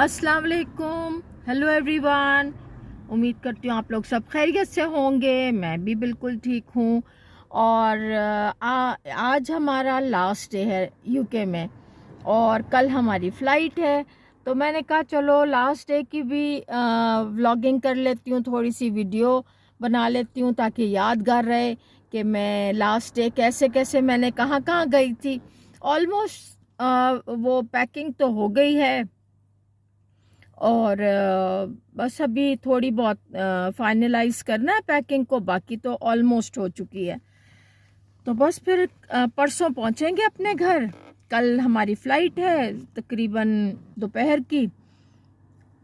अस्सलाम वालेकुम, hello everyone. उम्मीद करती हूँ आप लोग सब खैरियत से होंगे। मैं भी बिल्कुल ठीक हूँ। और आज हमारा लास्ट डे है यूके में और कल हमारी फ़्लाइट है। तो मैंने कहा चलो लास्ट डे की भी व्लॉगिंग कर लेती हूँ, थोड़ी सी वीडियो बना लेती हूँ ताकि यादगार रहे कि मैं लास्ट डे कैसे कैसे मैंने कहाँ कहाँ गई थी। ऑलमोस्ट वो पैकिंग तो हो गई है और बस अभी थोड़ी बहुत फाइनलाइज करना है पैकिंग को, बाकी तो ऑलमोस्ट हो चुकी है। तो बस फिर परसों पहुंचेंगे अपने घर। कल हमारी फ़्लाइट है तकरीबन दोपहर की,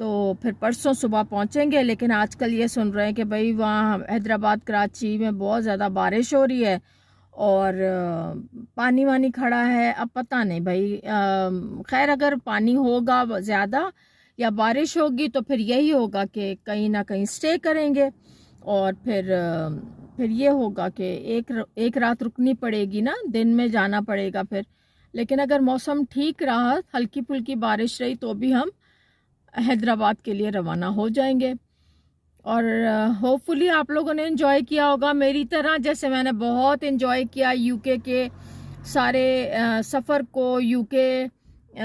तो फिर परसों सुबह पहुंचेंगे। लेकिन आजकल ये सुन रहे हैं कि भाई वहाँ हैदराबाद कराची में बहुत ज़्यादा बारिश हो रही है और पानी वानी खड़ा है। अब पता नहीं भाई, खैर अगर पानी होगा ज़्यादा या बारिश होगी तो फिर यही होगा कि कहीं ना कहीं स्टे करेंगे और फिर ये होगा कि एक रात रुकनी पड़ेगी ना, दिन में जाना पड़ेगा फिर। लेकिन अगर मौसम ठीक रहा, हल्की फुल्की बारिश रही, तो भी हम हैदराबाद के लिए रवाना हो जाएंगे। और होपफुली आप लोगों ने एंजॉय किया होगा मेरी तरह, जैसे मैंने बहुत एंजॉय किया यूके के सारे सफ़र को। यूके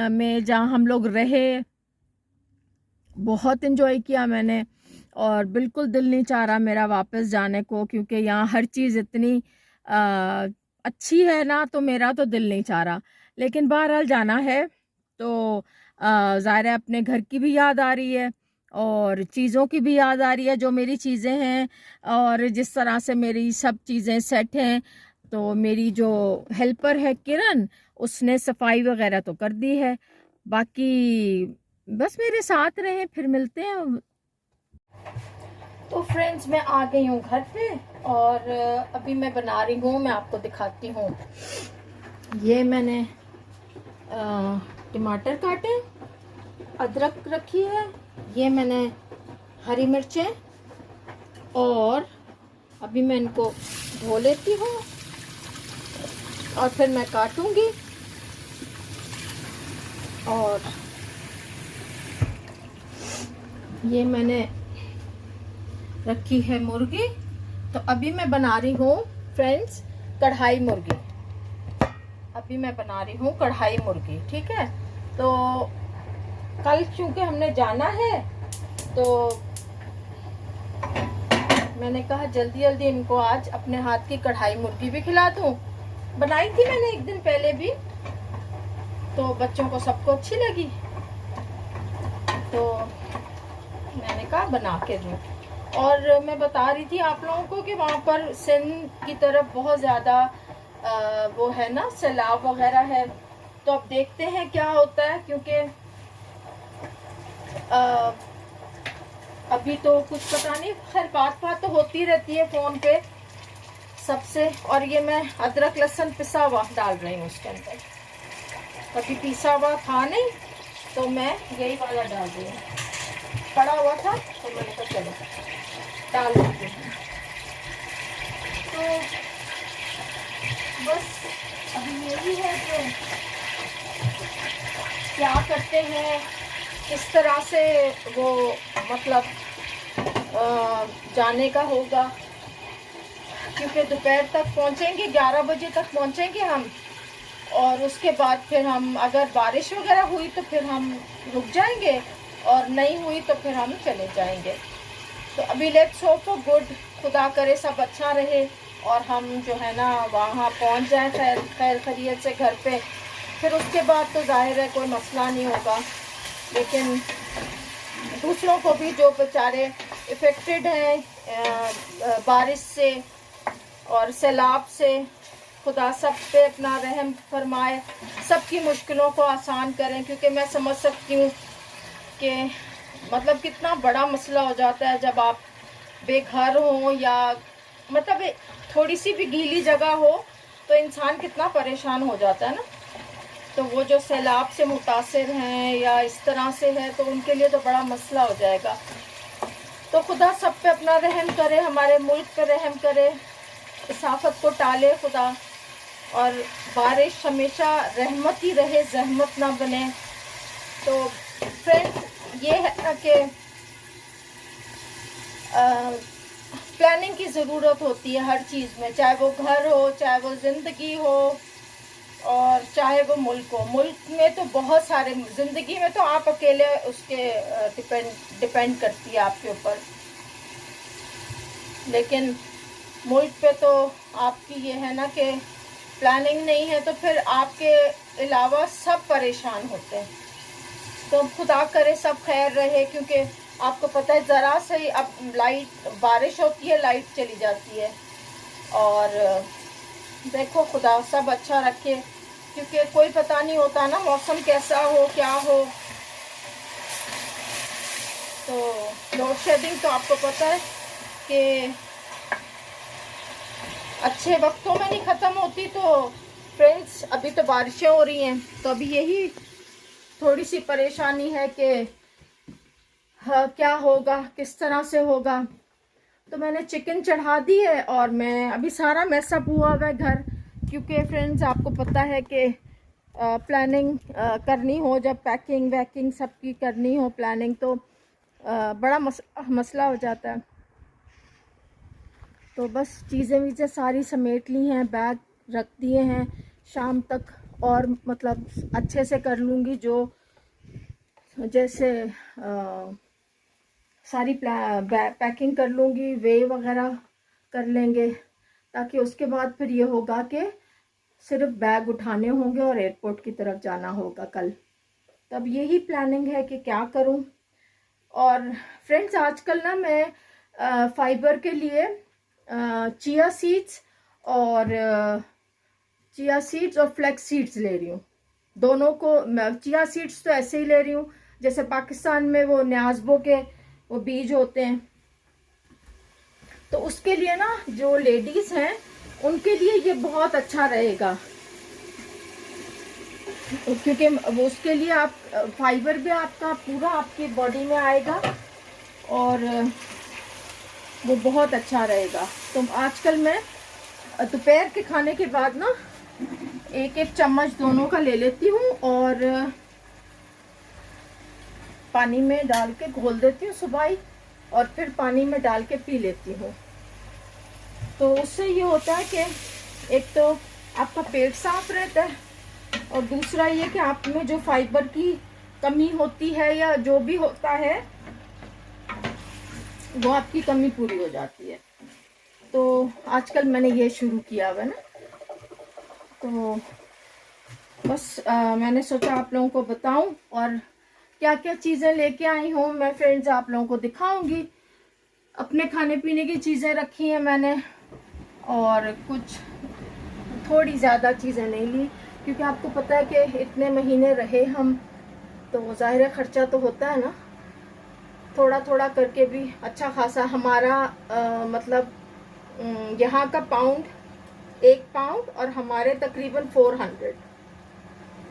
में जहाँ हम लोग रहे बहुत एंजॉय किया मैंने और बिल्कुल दिल नहीं चाह रहा मेरा वापस जाने को, क्योंकि यहाँ हर चीज़ इतनी अच्छी है ना, तो मेरा तो दिल नहीं चाह रहा। लेकिन बहरहाल जाना है तो ज़ाहिर है अपने घर की भी याद आ रही है और चीज़ों की भी याद आ रही है, जो मेरी चीज़ें हैं और जिस तरह से मेरी सब चीज़ें सेट हैं। तो मेरी जो हेल्पर है किरण, उसने सफाई वगैरह तो कर दी है, बाकी बस मेरे साथ रहें, फिर मिलते हैं। तो फ्रेंड्स, मैं आ गई हूँ घर पे और अभी मैं बना रही हूँ, मैं आपको दिखाती हूँ। ये मैंने टमाटर काटे, अदरक रखी है, ये मैंने हरी मिर्चें, और अभी मैं इनको धो लेती हूँ और फिर मैं काटूंगी। और ये मैंने रखी है मुर्गी। तो अभी मैं बना रही हूँ फ्रेंड्स कढ़ाई मुर्गी। अभी मैं बना रही हूँ कढ़ाई मुर्गी, ठीक है। तो कल चूंकि हमने जाना है तो मैंने कहा जल्दी जल्दी इनको आज अपने हाथ की कढ़ाई मुर्गी भी खिला दूँ। बनाई थी मैंने एक दिन पहले भी, तो बच्चों को सबको अच्छी लगी, तो मैंने कहा बना के दूँ। और मैं बता रही थी आप लोगों को कि वहाँ पर सिंध की तरफ बहुत ज़्यादा वो है ना, सैलाब वगैरह है। तो अब देखते हैं क्या होता है, क्योंकि अभी तो कुछ पता नहीं, खैर बात तो होती रहती है फ़ोन पे सबसे। और ये मैं अदरक लहसुन पिसा हुआ डाल रही हूँ उसके अंदर, कभी पिसा हुआ था नहीं तो मैं यही वाला डाल रही हूँ। पड़ा हुआ था तो मैंने कहा चलो डाल देती हूँ। तो बस अभी यही है कि क्या करते हैं, किस तरह से वो मतलब जाने का होगा, क्योंकि दोपहर तक पहुँचेंगे, 11 बजे तक पहुँचेंगे हम। और उसके बाद फिर हम, अगर बारिश वगैरह हुई तो फिर हम रुक जाएंगे और नहीं हुई तो फिर हम चले जाएंगे। तो अभी लेट्स होप फॉर गुड, खुदा करे सब अच्छा रहे और हम जो है ना वहाँ पहुँच जाएं खैर खैरियत से घर पे। फिर उसके बाद तो जाहिर है कोई मसला नहीं होगा, लेकिन दूसरों को भी जो बेचारे इफ़ेक्टेड हैं बारिश से और सैलाब से, खुदा सब पे अपना रहम फरमाए, सबकी मुश्किलों को आसान करें। क्योंकि मैं समझ सकती हूँ कि मतलब कितना बड़ा मसला हो जाता है जब आप बेघर हो या मतलब थोड़ी सी भी गीली जगह हो तो इंसान कितना परेशान हो जाता है ना। तो वो जो सैलाब से मुतासिर हैं या इस तरह से है तो उनके लिए तो बड़ा मसला हो जाएगा। तो खुदा सब पे अपना रहम करे, हमारे मुल्क पे रहम करे, इस आफत को टाले खुदा, और बारिश हमेशा रहमत ही रहे, जहमत ना बने। तो फ्रेंड्स ये है कि प्लानिंग की ज़रूरत होती है हर चीज़ में, चाहे वो घर हो, चाहे वो ज़िंदगी हो, और चाहे वो मुल्क हो। मुल्क में तो बहुत सारे, ज़िंदगी में तो आप अकेले उसके डिपेंड करती है आपके ऊपर, लेकिन मुल्क पे तो आपकी ये है ना कि प्लानिंग नहीं है तो फिर आपके अलावा सब परेशान होते हैं। तो खुदा करे सब खैर रहे, क्योंकि आपको पता है ज़रा से ही अब लाइट, बारिश होती है लाइट चली जाती है। और देखो खुदा सब अच्छा रखे, क्योंकि कोई पता नहीं होता ना मौसम कैसा हो क्या हो। तो लोड शेडिंग तो आपको पता है कि अच्छे वक्तों में नहीं ख़त्म होती। तो फ्रेंड्स अभी तो बारिशें हो रही हैं, तो अभी यही थोड़ी सी परेशानी है कि हाँ, क्या होगा, किस तरह से होगा। तो मैंने चिकन चढ़ा दी है और मैं अभी सारा मैसअप हुआ हुआ है घर, क्योंकि फ्रेंड्स आपको पता है कि प्लानिंग करनी हो, जब पैकिंग वैकिंग सबकी करनी हो प्लानिंग, तो बड़ा मसला हो जाता है। तो बस चीज़ें वीज़ें सारी समेट ली हैं, बैग रख दिए हैं, शाम तक और मतलब अच्छे से कर लूँगी, जो जैसे सारी पैकिंग कर लूँगी, वे वगैरह कर लेंगे, ताकि उसके बाद फिर ये होगा कि सिर्फ बैग उठाने होंगे और एयरपोर्ट की तरफ जाना होगा कल। तब यही प्लानिंग है कि क्या करूं। और फ्रेंड्स आजकल ना मैं फाइबर के लिए चिया सीड्स और फ्लैक्स सीड्स ले रही हूँ। दोनों को, चिया सीड्स तो ऐसे ही ले रही हूँ, जैसे पाकिस्तान में वो न्याज़बो के वो बीज होते हैं, तो उसके लिए ना जो लेडीज़ हैं उनके लिए ये बहुत अच्छा रहेगा, क्योंकि वो उसके लिए आप फाइबर भी आपका पूरा आपकी बॉडी में आएगा और वो बहुत अच्छा रहेगा। तो आजकल मैं दोपहर के खाने के बाद ना एक एक चम्मच दोनों का ले लेती हूँ और पानी में डाल के घोल देती हूँ सुबह ही, और फिर पानी में डाल के पी लेती हूँ। तो उससे ये होता है कि एक तो आपका पेट साफ रहता है, और दूसरा ये कि आप में जो फाइबर की कमी होती है या जो भी होता है वो आपकी कमी पूरी हो जाती है। तो आजकल मैंने ये शुरू किया हुआ है ना, तो बस मैंने सोचा आप लोगों को बताऊं, और क्या क्या चीज़ें लेके आई हूँ मैं फ्रेंड्स आप लोगों को दिखाऊंगी। अपने खाने पीने की चीज़ें रखी हैं मैंने, और कुछ थोड़ी ज़्यादा चीज़ें नहीं ली, क्योंकि आपको पता है कि इतने महीने रहे हम, तो ज़ाहिर खर्चा तो होता है ना, थोड़ा थोड़ा करके भी अच्छा खासा हमारा मतलब यहाँ का पाउंड, 1 पाउंड और हमारे तकरीबन 400।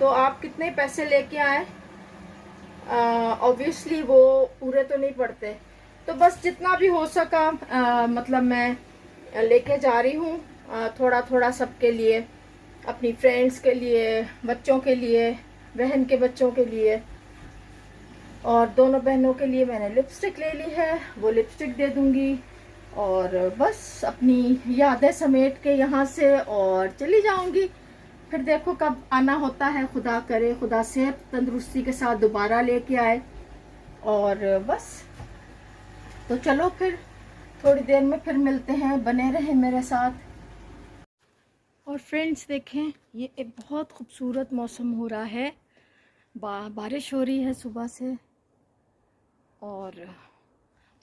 तो आप कितने पैसे लेके आए, ऑब्वियसली वो पूरे तो नहीं पड़ते। तो बस जितना भी हो सका मतलब मैं लेके जा रही हूँ, थोड़ा थोड़ा सबके लिए, अपनी फ्रेंड्स के लिए, बच्चों के लिए, बहन के बच्चों के लिए, और दोनों बहनों के लिए मैंने लिपस्टिक ले ली है, वो लिपस्टिक दे दूँगी। और बस अपनी यादें समेट के यहाँ से और चली जाऊँगी। फिर देखो कब आना होता है, खुदा करे खुदा सेहत तंदुरुस्ती के साथ दोबारा लेके आए। और बस तो चलो फिर थोड़ी देर में फिर मिलते हैं, बने रहें मेरे साथ। और फ्रेंड्स देखें, ये एक बहुत खूबसूरत मौसम हो रहा है, बारिश हो रही है सुबह से, और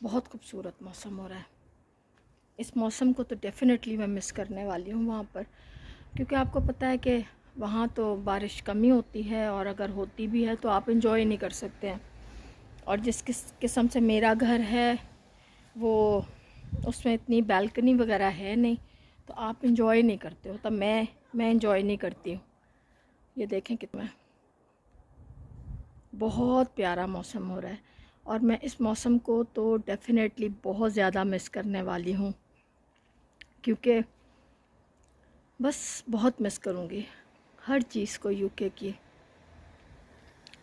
बहुत खूबसूरत मौसम हो रहा है। इस मौसम को तो डेफ़िनेटली मैं मिस करने वाली हूँ वहाँ पर, क्योंकि आपको पता है कि वहाँ तो बारिश कम ही होती है, और अगर होती भी है तो आप इंजॉय नहीं कर सकते हैं। और जिस किस्म से मेरा घर है वो, उसमें इतनी बैल्कनी वगैरह है नहीं, तो आप इंजॉय नहीं करते हो। तब मैं इंजॉय नहीं करती हूँ। ये देखें कितना बहुत प्यारा मौसम हो रहा है, और मैं इस मौसम को तो डेफ़िनेटली बहुत ज़्यादा मिस करने वाली हूँ, क्योंकि बस बहुत मिस करूँगी हर चीज़ को, यूके की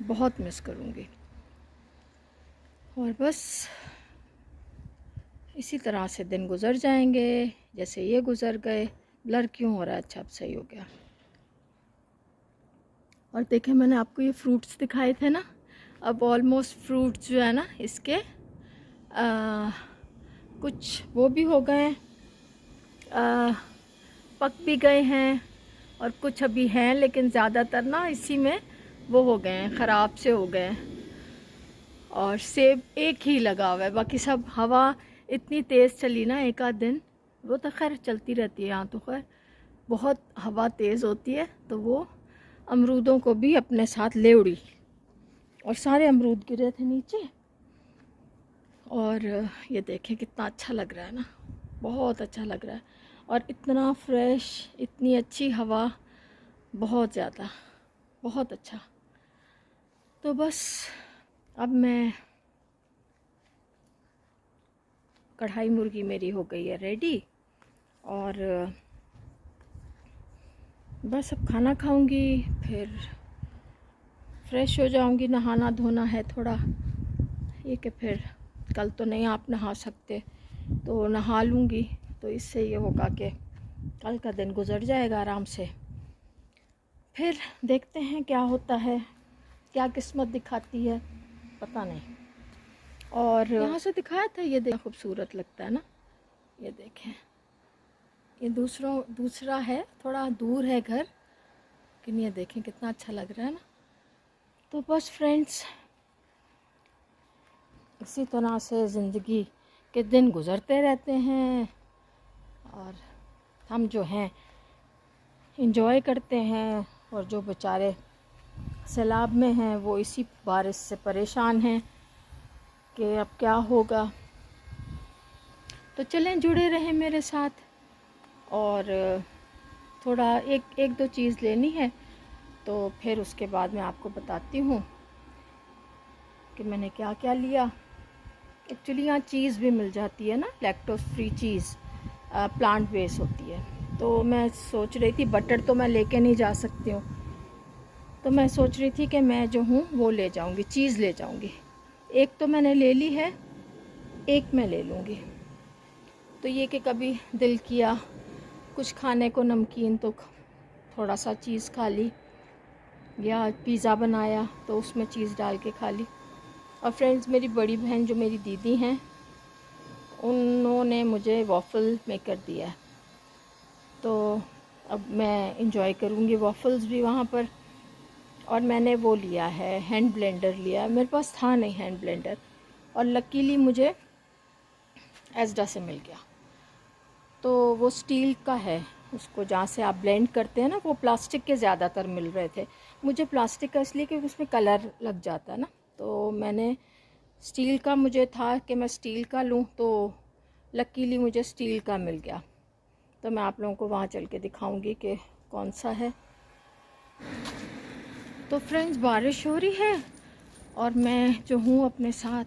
बहुत मिस करूँगी। और बस इसी तरह से दिन गुज़र जाएंगे, जैसे ये गुज़र गए। ब्लर क्यों हो रहा है? अच्छा अब सही हो गया। और देखें, मैंने आपको ये फ्रूट्स दिखाए थे ना, अब ऑलमोस्ट फ्रूट्स जो है ना इसके कुछ वो भी हो गए, पक भी गए हैं, और कुछ अभी हैं, लेकिन ज़्यादातर ना इसी में वो हो गए हैं, ख़राब से हो गए हैं। और सेब एक ही लगा हुआ है, बाकी सब हवा इतनी तेज़ चली ना एक आध दिन, वो तो खैर चलती रहती है यहाँ तो, खैर बहुत हवा तेज़ होती है, तो वो अमरूदों को भी अपने साथ ले उड़ी और सारे अमरूद गिरे थे नीचे। और ये देखें कितना अच्छा लग रहा है ना, बहुत अच्छा लग रहा है, और इतना फ्रेश, इतनी अच्छी हवा, बहुत ज़्यादा, बहुत अच्छा। तो बस अब मैं, कढ़ाई मुर्गी मेरी हो गई है रेडी, और बस अब खाना खाऊंगी, फिर फ्रेश हो जाऊंगी। नहाना धोना है थोड़ा, ये कि फिर कल तो नहीं आप नहा सकते, तो नहा लूँगी, तो इससे ये होगा कि कल का दिन गुज़र जाएगा आराम से। फिर देखते हैं क्या होता है, क्या किस्मत दिखाती है, पता नहीं। और यहाँ से दिखाया था, ये देखो खूबसूरत लगता है ना, ये देखें, ये दूसरा है, थोड़ा दूर है घर, लेकिन ये देखें कितना अच्छा लग रहा है ना। तो बस फ्रेंड्स, इसी तरह से ज़िंदगी के दिन गुज़रते रहते हैं, और हम जो हैं इंजॉय करते हैं, और जो बेचारे सैलाब में हैं वो इसी बारिश से परेशान हैं कि अब क्या होगा। तो चलें, जुड़े रहें मेरे साथ, और थोड़ा एक दो चीज़ लेनी है, तो फिर उसके बाद मैं आपको बताती हूँ कि मैंने क्या क्या लिया। एक्चुअली यहाँ चीज़ भी मिल जाती है ना, लैक्टोज फ्री चीज़, प्लांट बेस होती है। तो मैं सोच रही थी, बटर तो मैं लेके नहीं जा सकती हूँ, तो मैं सोच रही थी कि मैं जो हूँ वो ले जाऊँगी, चीज़ ले जाऊँगी। एक तो मैंने ले ली है, एक मैं ले लूँगी। तो ये कि कभी दिल किया कुछ खाने को नमकीन, तो थोड़ा सा चीज़ खा ली, या पिज़्ज़ा बनाया तो उसमें चीज़ डाल के खा ली। और फ्रेंड्स, मेरी बड़ी बहन जो मेरी दीदी हैं, उन्होंने मुझे वॉफ़ल मेकर दिया है, तो अब मैं इंजॉय करूँगी वॉफ़ल्स भी वहाँ पर। और मैंने वो लिया है, हैंड ब्लेंडर लिया है, मेरे पास था नहीं हैंड ब्लेंडर, और लकीली मुझे एस्डा से मिल गया। तो वो स्टील का है, उसको जहाँ से आप ब्लेंड करते हैं ना, वो प्लास्टिक के ज़्यादातर मिल रहे थे। मुझे प्लास्टिक का इसलिए क्योंकि उसमें कलर लग जाता है ना, तो मैंने स्टील का, मुझे था कि मैं स्टील का लूँ, तो लकीली मुझे स्टील का मिल गया। तो मैं आप लोगों को वहाँ चल के दिखाऊंगी कि कौन सा है। तो फ्रेंड्स, बारिश हो रही है, और मैं जो हूँ अपने साथ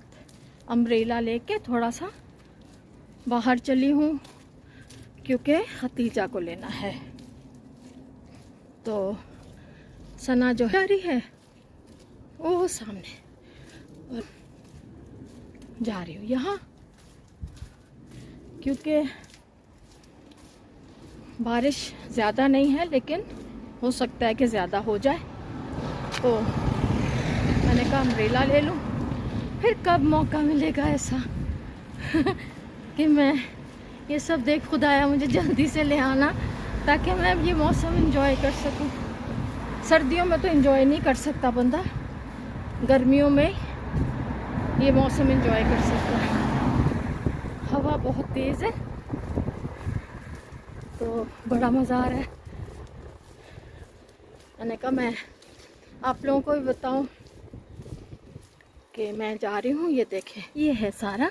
अम्ब्रेला लेके थोड़ा सा बाहर चली हूँ, क्योंकि खतीजा को लेना है। तो सना जो जा रही है वो सामने, और जा रही हूँ यहाँ, क्योंकि बारिश ज़्यादा नहीं है, लेकिन हो सकता है कि ज़्यादा हो जाए। तो मैंने कहा अम्ब्रेला ले लूँ, फिर कब मौका मिलेगा ऐसा कि मैं ये सब देख, खुदाया मुझे जल्दी से ले आना, ताकि मैं ये मौसम एंजॉय कर सकूं। सर्दियों में तो एंजॉय नहीं कर सकता बंदा, गर्मियों में ये मौसम एंजॉय कर सकता है। हवा बहुत तेज़ है, तो बड़ा मज़ा आ रहा है। मैंने कहा मैं आप लोगों को भी बताऊं कि मैं जा रही हूँ। ये देखें, ये है सारा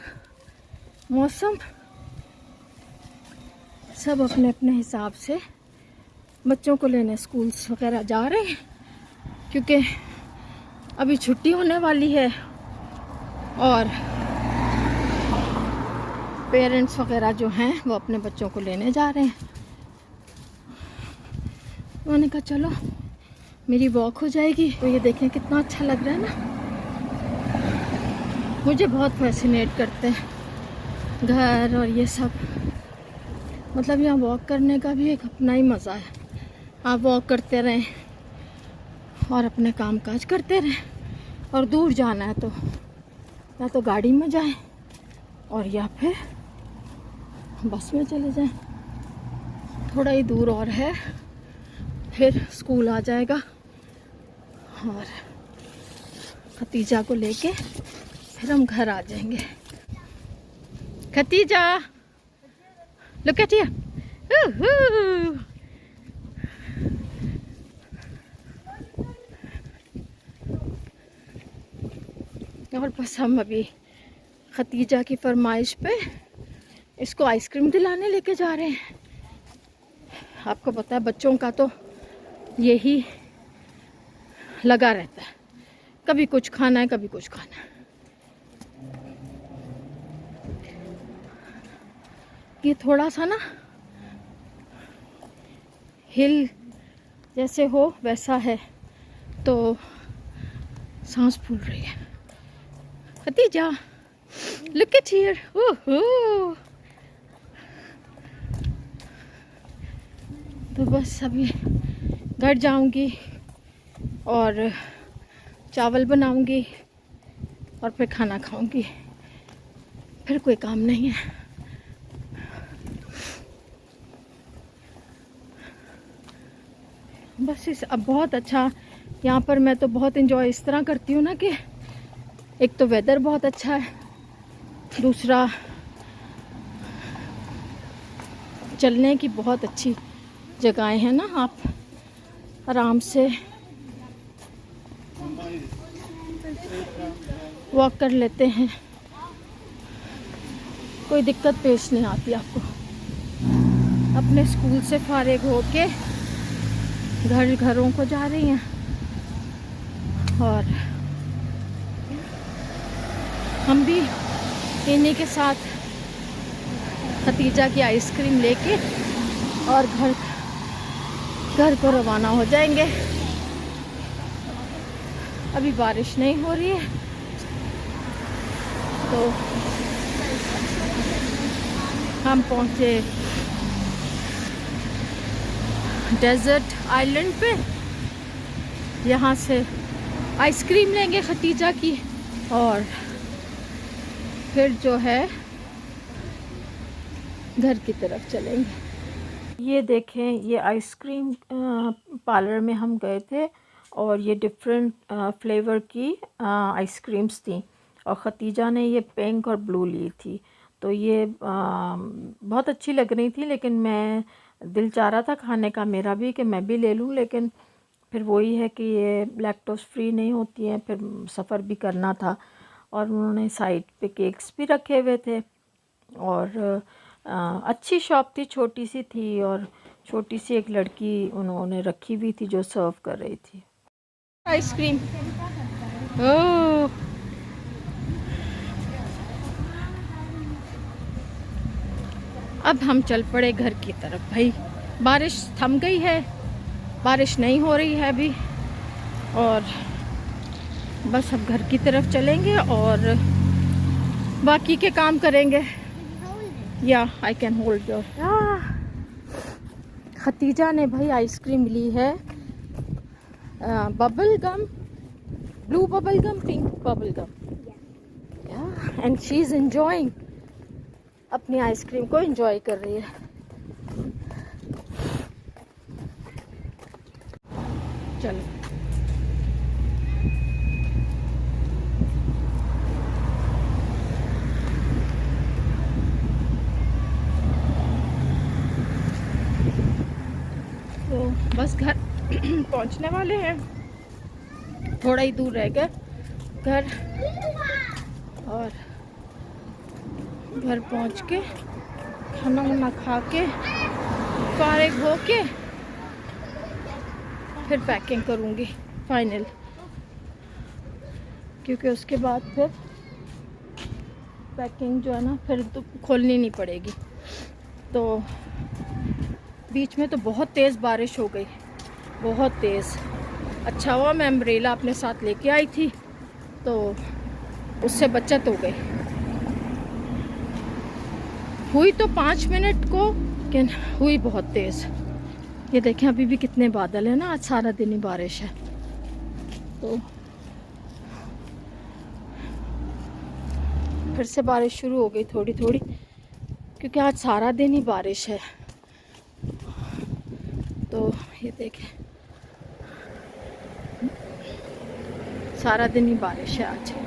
मौसम, सब अपने अपने हिसाब से बच्चों को लेने स्कूल्स वगैरह जा रहे हैं, क्योंकि अभी छुट्टी होने वाली है, और पेरेंट्स वगैरह जो हैं वो अपने बच्चों को लेने जा रहे हैं। मैंने कहा चलो मेरी वॉक हो जाएगी। तो ये देखें कितना अच्छा लग रहा है ना, मुझे बहुत फैसिनेट करते हैं घर और ये सब। मतलब यहाँ वॉक करने का भी एक अपना ही मज़ा है। आप वॉक करते रहें और अपने काम काज करते रहें। और दूर जाना है तो या तो गाड़ी में जाएं और या फिर बस में चले जाएं। थोड़ा ही दूर और है, फिर स्कूल आ जाएगा और खतीजा को लेके फिर हम घर आ जाएंगे। Khatija, look at here. Woohoo! और बस हम अभी खतीजा की फरमाइश पे इसको आइसक्रीम दिलाने लेके जा रहे हैं। आपको पता है बच्चों का तो यही लगा रहता है, कभी कुछ खाना है कभी कुछ खाना है। ये थोड़ा सा ना हिल जैसे हो वैसा है तो सांस फूल रही है। Khatija, look at here. ओहो। तो बस अभी घर जाऊंगी और चावल बनाऊंगी और फिर खाना खाऊंगी, फिर कोई काम नहीं है। बस इस अब बहुत अच्छा यहाँ पर मैं तो बहुत इंजॉय इस तरह करती हूँ ना कि एक तो वेदर बहुत अच्छा है, दूसरा चलने की बहुत अच्छी जगहें हैं ना, आप आराम से वॉक कर लेते हैं, कोई दिक्कत पेश नहीं आती आपको। अपने स्कूल से फारिग होके घरों को जा रही हैं और हम भी इन्हीं के साथ खतीजा की आइसक्रीम लेके और घर को रवाना हो जाएंगे। अभी बारिश नहीं हो रही है तो हम पहुँचे डेजर्ट आइलैंड पे। यहाँ से आइसक्रीम लेंगे खतीजा की और फिर जो है घर की तरफ चलेंगे। ये देखें, ये आइसक्रीम पार्लर में हम गए थे और ये डिफरेंट फ्लेवर की आइसक्रीम्स थी और खतीजा ने ये पिंक और ब्लू ली थी। तो ये बहुत अच्छी लग रही थी, लेकिन मैं दिल चाह रहा था खाने का मेरा भी कि मैं भी ले लूँ, लेकिन फिर वही है कि ये लैक्टोज फ्री नहीं होती हैं, फिर सफ़र भी करना था। और उन्होंने साइड पे केक्स भी रखे हुए थे और अच्छी शॉप थी, छोटी सी थी और छोटी सी एक लड़की उन्होंने रखी हुई थी जो सर्व कर रही थी आइसक्रीम। ओह, अब हम चल पड़े घर की तरफ। भाई बारिश थम गई है, बारिश नहीं हो रही है अभी और बस अब घर की तरफ चलेंगे और बाकी के काम करेंगे। या I can hold your. Khatija ने भाई आइसक्रीम ली है, bubble gum, blue bubble gum, pink bubble gum, and she is enjoying, अपनी आइसक्रीम को एंजॉय कर रही है। चलो तो बस घर पहुंचने वाले हैं, थोड़ा ही दूर रह गया घर और घर पहुंच के खाना वाना खा के फारिग हो के फिर पैकिंग करूँगी फाइनल, क्योंकि उसके बाद फिर पैकिंग जो है ना फिर तो खोलनी नहीं पड़ेगी। तो बीच में तो बहुत तेज़ बारिश हो गई, बहुत तेज़। अच्छा हुआ मैं अम्ब्रेला अपने साथ लेके आई थी तो उससे बचत हो गई। हुई तो 5 मिनट को, लेकिन हुई बहुत तेज़। ये देखें अभी भी कितने बादल है ना, आज सारा दिन ही बारिश है। तो फिर से बारिश शुरू हो गई थोड़ी थोड़ी, क्योंकि आज सारा दिन ही बारिश है। तो ये देखें सारा दिन ही बारिश है आज।